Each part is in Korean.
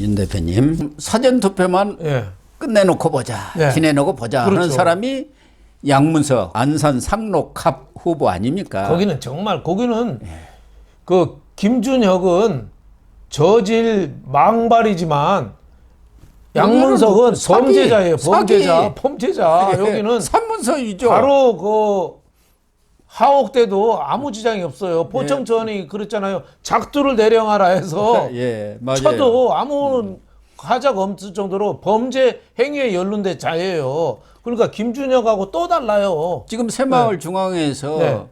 윤 대표님, 사전투표만 끝내놓고 보자, 지내놓고 보자 하는 사람이 양문석, 안산 상록갑 후보 아닙니까? 거기는 정말 거기는 그 김준혁은 저질 망발이지만 양문석은 범죄자예요. 범죄자. 여기는 산문서이죠. 바로 그 하옥 때도 아무 지장이 없어요. 포청천이 그랬잖아요. 작두를 내령하라 해서 쳐도 아무 하자가 없을 정도로 범죄 행위에 연루된 자예요. 그러니까 김준혁하고 또 달라요. 지금 새마을 중앙에서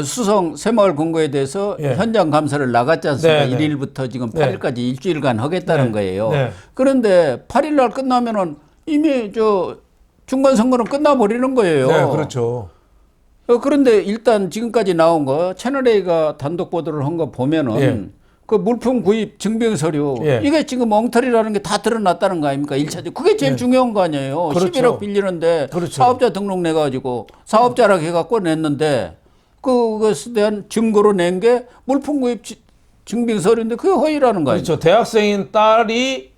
수성 새마을 금고에 대해서 현장 감사를 나갔지 않습니까? 1일부터 지금 8일까지 일주일간 하겠다는 거예요. 그런데 8일 날 끝나면은 이미 저 중간 선거는 끝나버리는 거예요. 네, 그렇죠. 그런데 일단 지금까지 나온 거 채널A가 단독 보도를 한 거 보면은 그 물품 구입 증빙 서류 이게 지금 엉터리라는 게 다 드러났다는 거 아닙니까? 1차적 그게 제일 중요한 거 아니에요. 그렇죠. 11억 빌리는데 사업자 등록 내가지고 사업자라고 해갖고 냈는데 그것에 대한 증거로 낸 게 물품 구입 증빙 서류인데 그게 허위라는 거 아니에요? 그렇죠. 대학생인 딸이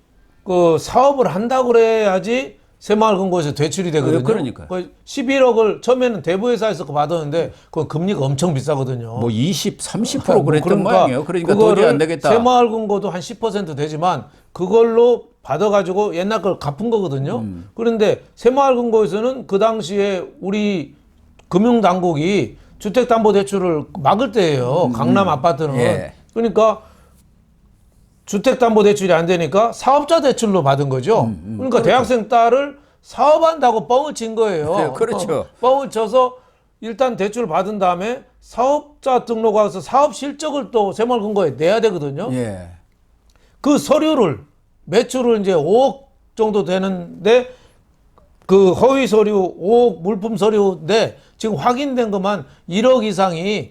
그 사업을 한다고 그래야지 새마을금고에서 대출이 되거든요. 그러니까. 11억을 처음에는 대부회사에서 받았는데 그 금리가 엄청 비싸거든요. 뭐 20, 30% 그랬던 모양이에요. 그러니까 도저히 안 되겠다. 새마을금고도 한 10% 되지만 그걸로 받아가지고 옛날 걸 갚은 거거든요. 그런데 새마을금고에서는 그 당시에 우리 금융당국이 주택담보대출을 막을 때예요. 강남 아파트는. 그러니까 주택담보대출이 안 되니까 사업자 대출로 받은 거죠. 그러니까 대학생 딸을 사업한다고 뻥을 친 거예요. 그렇죠. 뻥을 쳐서 일단 대출을 받은 다음에 사업자 등록하고서 사업 실적을 또 새마을금고에 내야 되거든요. 그 서류를 매출을 이제 5억 정도 되는데 그 허위 서류 5억 물품 서류인데 지금 확인된 것만 1억 이상이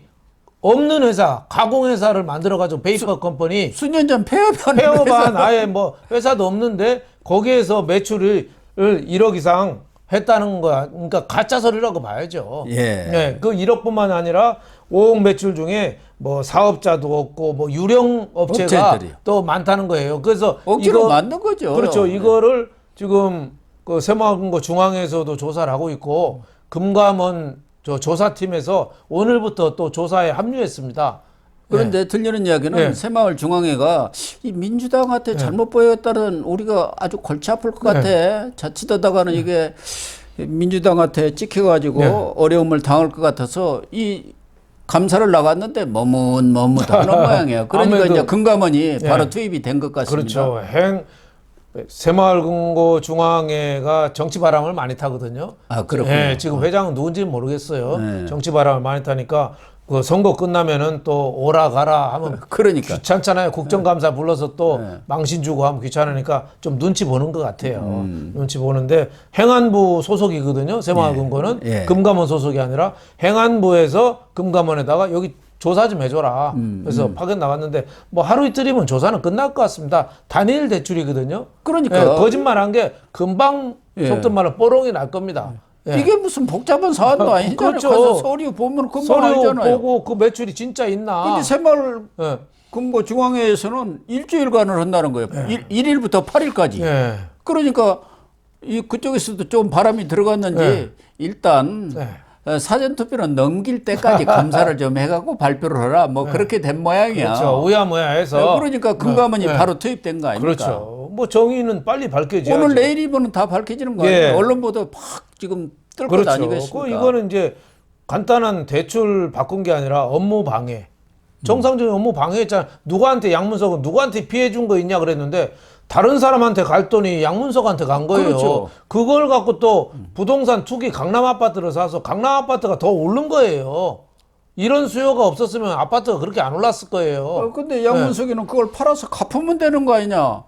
없는 회사, 가공회사를 만들어가지고 베이퍼 컴퍼니 수년 전 폐업한 아예 뭐 회사도 없는데 거기에서 매출을 1억 이상 했다는 거야. 그러니까 가짜 서류라고 봐야죠. 그 1억뿐만 아니라 5억 매출 중에 뭐 사업자도 없고 뭐 유령 업체가 또 많다는 거예요. 그래서 억지로 만든 거죠. 그렇죠. 이거를 지금 그 새마을금고 중앙에서도 조사를 하고 있고 금감원 조사팀에서 오늘부터 또 조사에 합류했습니다. 그런데 들리는 이야기는 새마을 중앙회가 이 민주당한테 잘못 보였다는 우리가 아주 골치 아플 것 같아. 자칫하다가는 이게 민주당한테 찍혀가지고 어려움을 당할 것 같아서 이 감사를 나갔는데 머뭇머뭇하는 모양이에요. 그러니까 이제 금감원이 바로 투입이 된 것 같습니다. 그렇죠. 새마을금고 중앙회가 정치 바람을 많이 타거든요. 그렇군요. 지금 회장은 누군지는 모르겠어요. 정치 바람을 많이 타니까 그 선거 끝나면은 또 오라 가라 하면 귀찮잖아요. 국정감사 불러서 또 망신 주고 하면 귀찮으니까 좀 눈치 보는 것 같아요. 눈치 보는데 행안부 소속이거든요. 새마을금고는 금감원 소속이 아니라 행안부에서 금감원에다가 여기 조사 좀 해줘라. 그래서 파견 나갔는데 뭐 하루 이틀이면 조사는 끝날 것 같습니다. 단일 대출이거든요. 그러니까 거짓말한 게 금방 속된 말로 뽀롱이 날 겁니다. 이게 무슨 복잡한 사안도 아니잖아요. 가서 서류 보면 금방 알잖아요. 서류 보고 그 매출이 진짜 있나. 근데 새마을금고 중앙회에서는 일주일간을 한다는 거예요. 1일부터 8일까지. 그러니까 그쪽에서도 좀 바람이 들어갔는지 일단 사전투표는 넘길 때까지 감사를 좀 해갖고 발표를 하라. 뭐 그렇게 된 모양이야. 그렇죠. 우야무야 해서. 그러니까 금감원이 바로 투입된 거 아닙니까? 그렇죠. 뭐 정의는 빨리 밝혀져야죠. 오늘 내일이면 다 밝혀지는 거 아니에요? 언론 보도 팍 지금 뜰 것 아니겠습니까? 이거는 이제 간단한 대출 바꾼 게 아니라 업무 방해. 정상적인 업무 방해했잖아. 누구한테 양문석은 누구한테 피해 준 거 있냐 그랬는데 다른 사람한테 갈 돈이 양문석한테 간 거예요. 그걸 갖고 또 부동산 투기 강남 아파트를 사서 강남 아파트가 더 오른 거예요. 이런 수요가 없었으면 아파트가 그렇게 안 올랐을 거예요. 근데 양문석이는 그걸 팔아서 갚으면 되는 거 아니냐.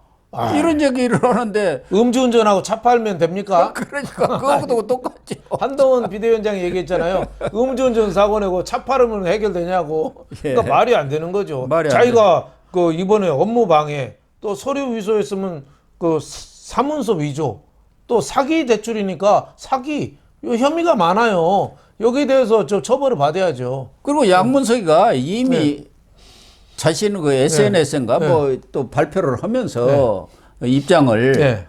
이런 얘기를 하는데 음주운전하고 차 팔면 됩니까? 그러니까 그거하고 똑같죠. 한동훈 비대위원장이 얘기했잖아요. 음주운전 사고 내고 차 팔으면 해결되냐고. 그러니까 말이 안 되는 거죠. 자기가 그 이번에 업무 방해 또 서류 위조했으면 그 사문서 위조 또 사기 대출이니까 사기 혐의가 많아요. 여기에 대해서 저 처벌을 받아야죠. 그리고 양문석이가 이미 자신의 그 SNS인가 뭐 또 발표를 하면서 입장을 네.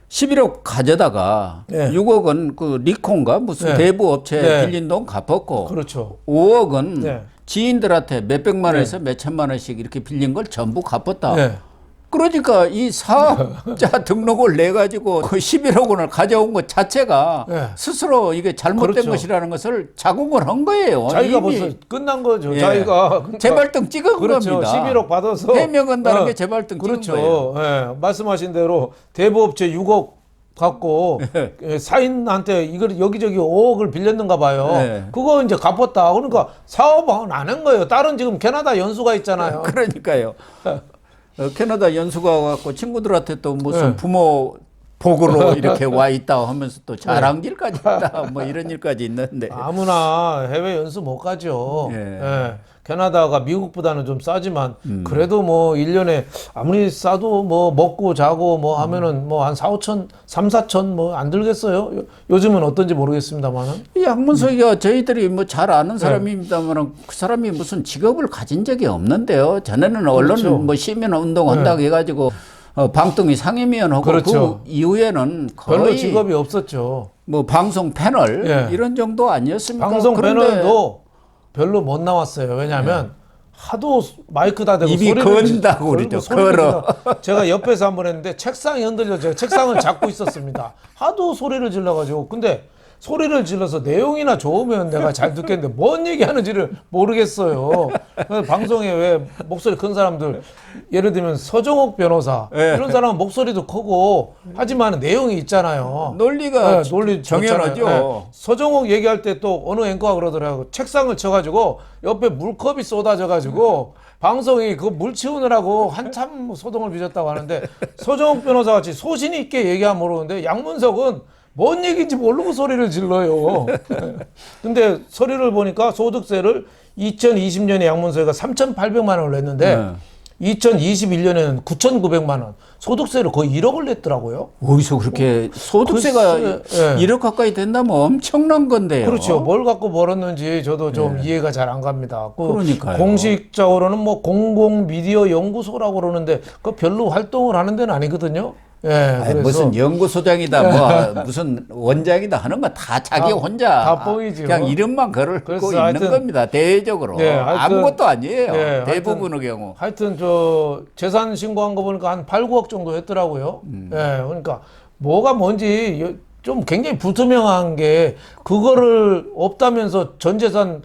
11억 가져다가 네. 6억은 그 리콘가 무슨 네. 대부 업체 네. 빌린 돈 갚았고 그렇죠. 5억은 네. 지인들한테 몇백만 원에서 몇천만 원씩 이렇게 빌린 걸 전부 갚았다. 네. 그러니까 이 사업자 등록을 내 가지고 그 11억 원을 가져온 것 자체가 네. 스스로 이게 잘못된 그렇죠. 것이라는 것을 자국을 한 거예요. 자기가 이미 벌써 끝난 거죠. 예. 자기가 그러니까 재발등 찍은 그렇죠. 겁니다. 11억 받아서 해명한다는 게 재발등 그렇죠. 찍은 거예요. 예. 말씀하신 대로 대부업체 6억 갖고 예, 사인한테 이걸 여기저기 5억을 빌렸는가 봐요. 네. 그거 이제 갚았다. 그러니까 사업은 안 한 거예요. 다른 지금 캐나다 연수가 있잖아요. 그러니까요. 캐나다 연수가 갖고 친구들한테 또 무슨 네. 부모 복으로 이렇게 와 있다 하면서 또 자랑질까지 있다 뭐 이런 일까지 있는데 아무나 해외 연수 못 가죠. 예. 예. 캐나다가 미국보다는 좀 싸지만 그래도 뭐 1년에 아무리 싸도 뭐 먹고 자고 뭐 하면은 뭐 한 4, 5천, 3, 4천 뭐 안 들겠어요. 요즘은 어떤지 모르겠습니다만은. 이 양문석이가 저희들이 뭐 잘 아는 사람입니다만 그 사람이 무슨 직업을 가진 적이 없는데요. 전에는 언론 그렇죠. 뭐 시민 운동 한다고 해가지고 방통위 상임위원하고 그렇죠. 그 이후에는 별로 거의 직업이 없었죠. 뭐 방송 패널 예. 이런 정도 아니었습니까? 방송 그런데 패널도 별로 못 나왔어요. 왜냐하면 하도 마이크다 대고 입이 건다고 그러죠. 걸어. 제가 옆에서 한번 했는데 책상이 흔들려 제가 책상을 잡고 있었습니다. 하도 소리를 질러가지고 근데 소리를 질러서 내용이나 좋으면 내가 잘 듣겠는데 뭔 얘기하는지를 모르겠어요. 그래서 방송에 왜 목소리 큰 사람들 예를 들면 서정옥 변호사 이런 사람은 목소리도 크고 하지만 내용이 있잖아요. 논리가 논리 정연하죠. 좋잖아요. 서정옥 얘기할 때 또 어느 앵커가 그러더라고요. 책상을 쳐가지고 옆에 물컵이 쏟아져가지고 방송이 그 물 치우느라고 한참 소동을 빚었다고 하는데 서정옥 변호사 같이 소신 있게 얘기하면 모르는데 양문석은 뭔 얘기인지 모르고 소리를 질러요. 근데 서류를 보니까 소득세를 2020년에 양문석이가 3,800만 원을 냈는데 2021년에는 9,900만 원. 소득세를 거의 1억을 냈더라고요. 어디서 그렇게 소득세가 글쎄, 1억 가까이 된다면 엄청난 건데요. 그렇죠. 뭘 갖고 벌었는지 저도 좀 이해가 잘 안 갑니다. 그러니까요. 공식적으로는 뭐 공공미디어 연구소라고 그러는데 그 별로 활동을 하는 데는 아니거든요. 예, 아니, 그래서 무슨 연구소장이다, 뭐 무슨 원장이다 하는 거 다 자기 혼자 다 뻥이죠. 그냥 이름만 걸고 그래서 있는 하여튼, 겁니다. 대외적으로 네, 하여튼, 아무것도 아니에요. 네, 대부분의 경우. 하여튼 저 재산 신고한 거 보니까 한 8, 9억 정도 했더라고요. 예, 그러니까 뭐가 뭔지 좀 굉장히 불투명한 게 그거를 없다면서 전 재산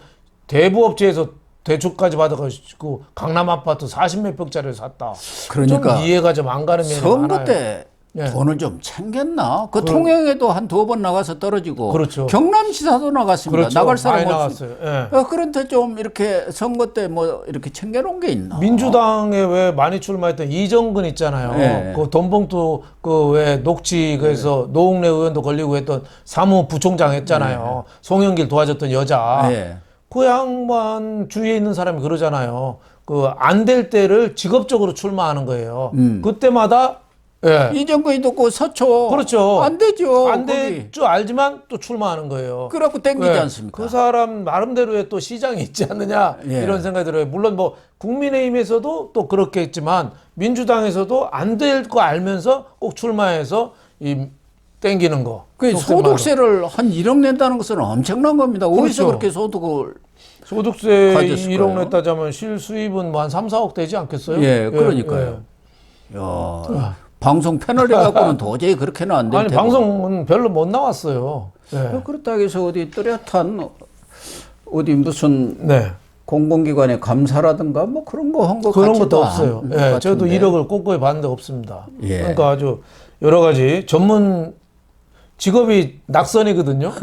대부업체에서 대출까지 받아가지고 강남 아파트 40몇 평짜리를 샀다. 그러니까 좀 이해가 좀 안 가는 면이 선거 많아요. 때 예. 돈을 좀 챙겼나? 그 통영에도 한 2번 나가서 떨어지고 그렇죠. 경남지사도 나갔습니다. 그렇죠. 나갈 사람 많이 없이. 나갔어요. 예. 그런데 좀 이렇게 선거 때 뭐 이렇게 챙겨놓은 게 있나? 민주당에 왜 많이 출마했던 이정근 있잖아요. 네. 그 돈봉투 그 왜 녹취 그래서 노웅래 의원도 걸리고 했던 사무부총장 했잖아요. 송영길 도와줬던 여자. 네. 그 양반 주위에 있는 사람이 그러잖아요. 그 안 될 때를 직업적으로 출마하는 거예요. 그때마다 예. 이정근이도 그 서초. 그렇죠. 안 되죠. 안 거기. 될 줄 알지만 또 출마하는 거예요. 그래갖고 땡기지 예. 않습니까? 그 사람 나름대로의 또 시장이 있지 않느냐 예. 이런 생각이 들어요. 물론 뭐 국민의힘에서도 또 그렇게 했지만 민주당에서도 안 될 거 알면서 꼭 출마해서 이 땡기는 거. 그 속된 말로. 소득세를 한 1억 낸다는 것은 엄청난 겁니다. 어디서 그렇죠. 그렇게 소득을 소득세 가졌을까요? 1억 냈다자면 실수입은 뭐 한 3, 4억 되지 않겠어요? 예, 그러니까요. 야, 방송 패널에 갖고는 도저히 그렇게는 안 될 아니 테고. 방송은 별로 못 나왔어요. 예. 그렇다고 해서 어디 뚜렷한 어디 무슨 네. 공공기관의 감사라든가 뭐 그런 거 한 거 그런 같지도 것도 없어요. 않은 예, 것 저도 같은데. 1억을 꼼꼼히 봤는데 없습니다. 예. 그러니까 아주 여러 가지 전문 직업이 낙선이거든요.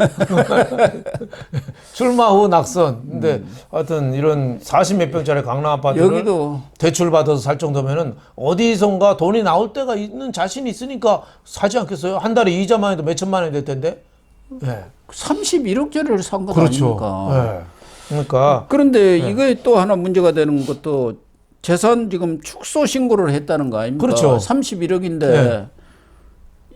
출마 후 낙선. 근데 하여튼 이런 40몇 평짜리 강남 아파트를 여기도 대출 받아서 살 정도면은 어디선가 돈이 나올 때가 있는 자신이 있으니까 사지 않겠어요? 한 달에 이자만 해도 몇 천만 원이 될 텐데. 예. 31억짜리를 산 거 그렇죠. 아닙니까? 예. 그러니까 그런데 이게 또 하나 문제가 되는 것도 재산 지금 축소 신고를 했다는 거 아닙니까? 그렇죠. 31억인데 네.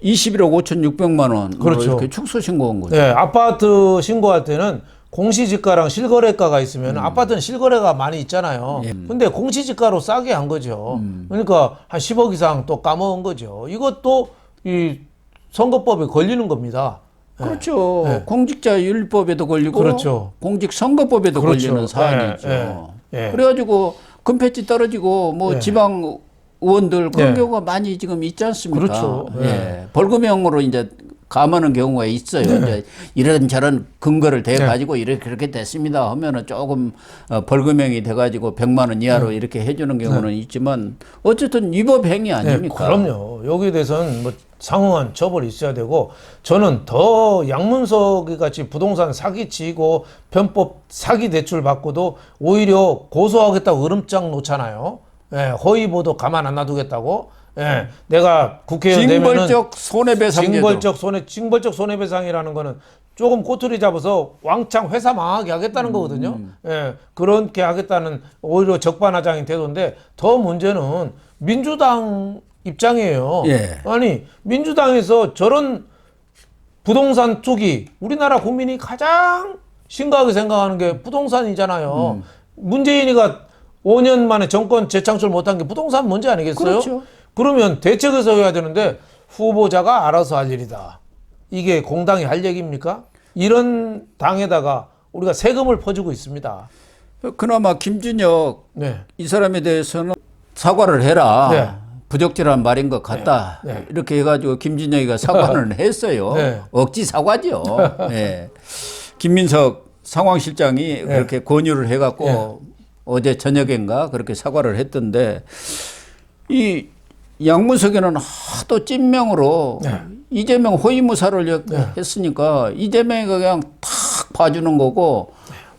21억 5,600만 원 그렇죠. 이렇게 축소 신고한 거죠. 예, 아파트 신고할 때는 공시지가랑 실거래가가 있으면 아파트는 실거래가 많이 있잖아요. 예. 근데 공시지가로 싸게 한 거죠. 그러니까 한 10억 이상 또 까먹은 거죠. 이것도 이 선거법에 걸리는 겁니다. 그렇죠. 네. 공직자윤리법에도 걸리고 그렇죠. 공직선거법에도 그렇죠. 걸리는 사안이죠. 예. 그래가지고 금패치 떨어지고 뭐 예. 지방 의원들 그런 예. 경우가 많이 지금 있지 않습니까? 그렇죠. 예. 벌금형으로 이제 감하는 경우가 있어요. 이제 이런저런 근거를 대 가지고 이렇게 그렇게 됐습니다 하면은 조금 벌금형이 돼 가지고 100만 원 이하로 이렇게 해주는 경우는 있지만 어쨌든 위법 행위 아닙니까? 그럼요. 여기에 대해서는 뭐 상응한 처벌이 있어야 되고 저는 더 양문석 같이 부동산 사기치고 편법 사기 대출 받고도 오히려 고소하겠다고 으름장 놓잖아요. 예, 허위 보도 가만 안 놔두겠다고. 예, 내가 국회의원 되면은 징벌적 손해배상이라는 거는 조금 꼬투리 잡아서 왕창 회사 망하게 하겠다는 거거든요. 예, 그렇게 하겠다는 오히려 적반하장인 태도인데 더 문제는 민주당 입장이에요. 예. 아니 민주당에서 저런 부동산 투기 우리나라 국민이 가장 심각하게 생각하는 게 부동산이잖아요. 문재인이가 5년 만에 정권 재창출 못한 게 부동산 문제 아니겠어요? 그렇죠. 그러면 대책을 세워야 되는데 후보자가 알아서 할 일이다. 이게 공당이 할 얘기입니까? 이런 당에다가 우리가 세금을 퍼주고 있습니다. 그나마 김준혁 네. 이 사람에 대해서는 사과를 해라. 네. 부적절한 말인 것 같다. 네. 이렇게 해가지고 김준혁이가 사과를 했어요. 네. 억지 사과죠. 예. 김민석 상황실장이 그렇게 권유를 해갖고 어제 저녁인가 그렇게 사과를 했던데 이 양문석이는 하도 찐명으로 이재명 호위무사를 했으니까 이재명이 그냥 탁 봐주는 거고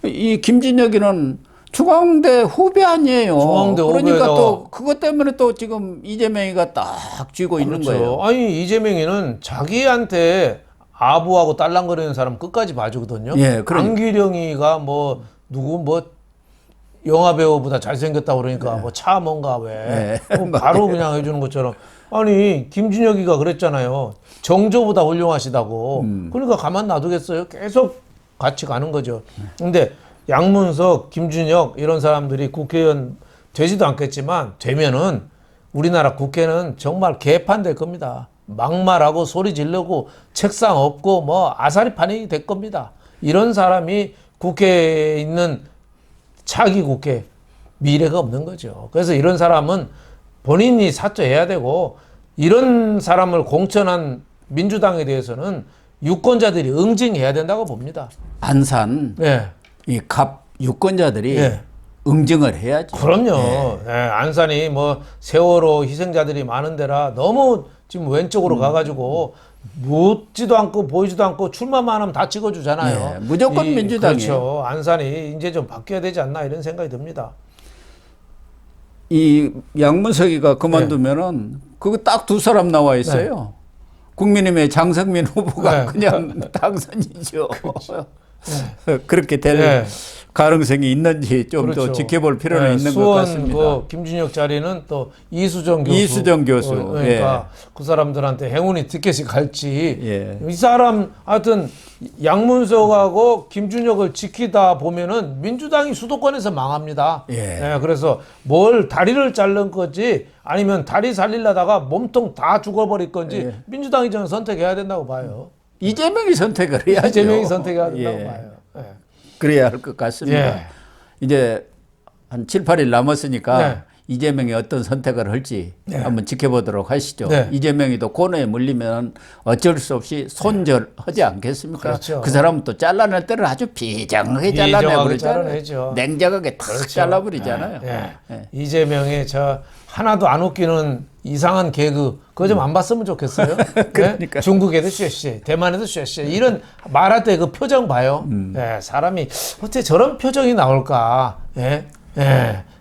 이 김진혁이는 중앙대 후배 아니에요. 중앙대 그러니까 후배다. 또 그것 때문에 또 지금 이재명이가 딱 쥐고 있는 거예요. 아니 이재명이는 자기한테 아부하고 딸랑거리는 사람 끝까지 봐주거든요. 예, 그러니까. 안기령이가 뭐 누구 뭐 영화 배우보다 잘생겼다 그러니까 뭐 차 뭔가 왜 뭐 바로 그냥 해주는 것처럼 아니 김준혁이가 그랬잖아요. 정조보다 훌륭하시다고. 그러니까 가만 놔두겠어요. 계속 같이 가는 거죠. 근데 양문석, 김준혁 이런 사람들이 국회의원 되지도 않겠지만 되면은 우리나라 국회는 정말 개판 될 겁니다. 막말하고 소리 지르고 책상 없고 뭐 아사리판이 될 겁니다. 이런 사람이 국회에 있는 차기 국회 미래가 없는 거죠. 그래서 이런 사람은 본인이 사퇴해야 되고 이런 사람을 공천한 민주당에 대해서는 유권자들이 응징해야 된다고 봅니다. 안산 네. 이 갑 유권자들이 네. 응징을 해야죠. 그럼요. 네, 안산이 뭐 세월호 희생자들이 많은 데라 너무 지금 왼쪽으로 가가지고 묻지도 않고 보이지도 않고 출마만 하면 다 찍어주잖아요. 네, 무조건 민주당이에요. 그렇죠. 안산이 이제 좀 바뀌어야 되지 않나 이런 생각이 듭니다. 이 양문석이가 그만두면은 그거 딱 두 사람 나와 있어요. 국민의힘의 장성민 후보가 그냥 당선이죠. 그렇게 될 가능성이 있는지 좀 더 지켜볼 필요는 있는 것 같습니다. 수원 김준혁 자리는 또 이수정 교수. 이수정 교수. 그러니까 그 사람들한테 행운이 티켓이 갈지. 이 사람 하여튼 양문석하고 김준혁을 지키다 보면은 민주당이 수도권에서 망합니다. 그래서 뭘 다리를 자른 건지 아니면 다리 살리려다가 몸통 다 죽어버릴 건지 민주당이 저는 선택해야 된다고 봐요. 이재명이 선택을 해야죠. 이재명이 선택해야 된다고 봐요. 그래야 할 것 같습니다. 이제 한 7, 8일 남았으니까 이재명이 어떤 선택을 할지 한번 지켜보도록 하시죠. 이재명이 또 코너에 물리면 어쩔 수 없이 손절하지 않겠습니까? 그렇죠. 그 사람은 또 잘라낼 때를 아주 비장하게 잘라내버리잖아요. 냉정하게 탁 잘라버리잖아요. 이재명의 저 하나도 안 웃기는 이상한 개그 그거 좀 안 봤으면 좋겠어요. 그러니까. 중국에도 쉐쉐, 대만에도 쉐쉐 이런 말할 때 그 표정 봐요. 사람이 어떻게 저런 표정이 나올까?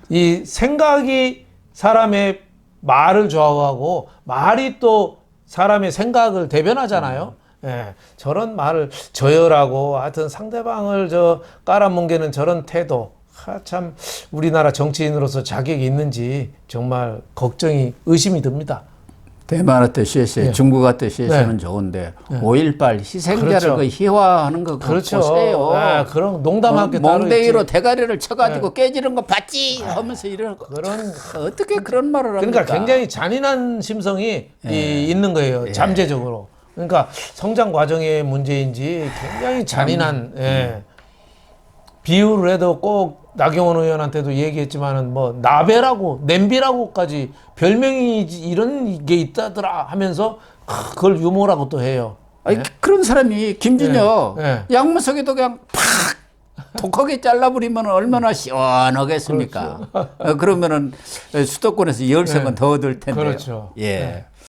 이 생각이 사람의 말을 좌우하고 말이 또 사람의 생각을 대변하잖아요. 저런 말을 저열하고 하여튼 상대방을 깔아뭉개는 저런 태도. 참 우리나라 정치인으로서 자격이 있는지 정말 걱정이 의심이 듭니다. 대만한테 시에서 중국한테 시에서는 좋은데 5.18 희생자를 그렇죠. 그 희화하는 거 그렇죠. 보세요. 그런 농담한 게 따로 몽댕이로 있지. 대가리를 쳐가지고 깨지는 거 봤지 하면서 이런 그런 어떻게 그런 말을 합니까? 그러니까 굉장히 잔인한 심성이 있는 거예요. 잠재적으로. 그러니까 성장 과정의 문제인지 굉장히 잔인한 비유를 해도 꼭 나경원 의원한테도 얘기했지만은 뭐 나베라고 냄비라고까지 별명이 이런 게 있다더라 하면서 그걸 유머라고 또 해요. 아니, 그런 사람이 김준혁 양문석에도 그냥 팍 독하게 잘라버리면 얼마나 시원하겠습니까? 그러면은 수도권에서 열석은 더 얻을 텐데요. 그렇죠. 예.